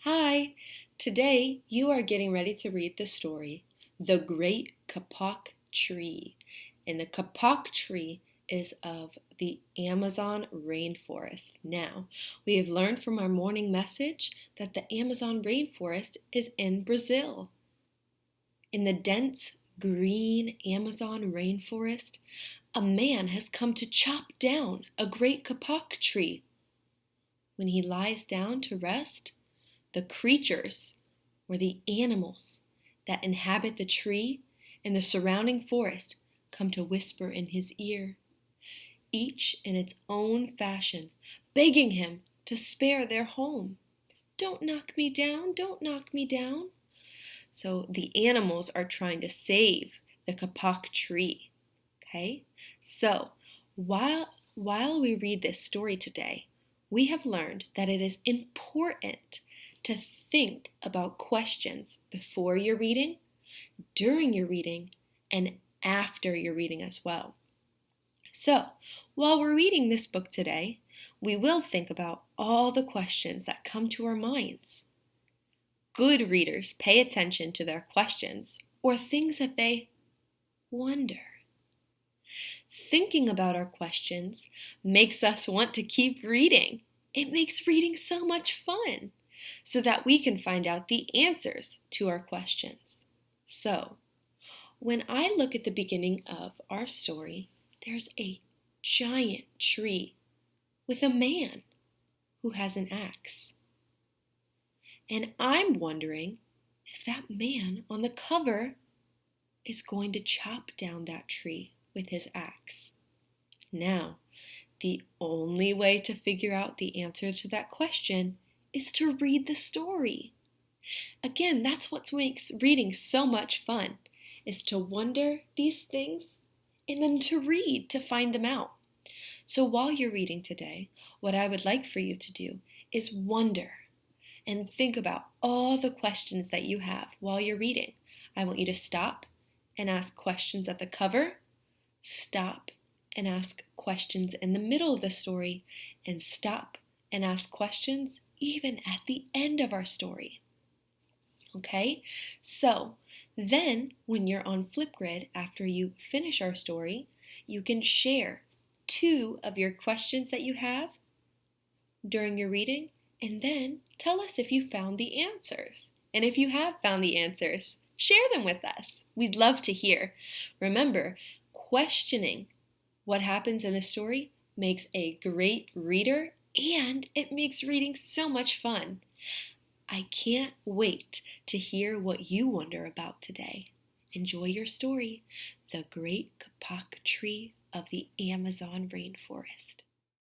Hi! Today you are getting ready to read the story, The Great Kapok Tree. And the Kapok Tree is of the Amazon rainforest. Now, we have learned from our morning message that the Amazon rainforest is in Brazil. In the dense green Amazon rainforest, a man has come to chop down a great kapok tree. When he lies down to rest, the creatures, or the animals that inhabit the tree and the surrounding forest, come to whisper in his ear, each in its own fashion, begging him to spare their home. Don't knock me down, don't knock me down. So the animals are trying to save the kapok tree. Okay? So while we read this story today, we have learned that it is important to think about questions before you're reading, during your reading, and after your reading as well. So, while we're reading this book today, we will think about all the questions that come to our minds. Good readers pay attention to their questions or things that they wonder. Thinking about our questions makes us want to keep reading. It makes reading so much fun, so that we can find out the answers to our questions. So, when I look at the beginning of our story, there's a giant tree with a man who has an axe. And I'm wondering if that man on the cover is going to chop down that tree with his axe. Now, the only way to figure out the answer to that question is to read the story. Again, that's what makes reading so much fun, is to wonder these things and then to read to find them out. So while you're reading today, what I would like for you to do is wonder and think about all the questions that you have while you're reading. I want you to stop and ask questions at the cover, stop and ask questions in the middle of the story, and stop and ask questions even at the end of our story. Okay, so then when you're on Flipgrid, after you finish our story, you can share 2 of your questions that you have during your reading, and then tell us if you found the answers. And if you have found the answers, share them with us. We'd love to hear. Remember, questioning what happens in the story makes a great reader, and it makes reading so much fun. I can't wait to hear what you wonder about today. Enjoy your story, The Great Kapok Tree of the Amazon Rainforest.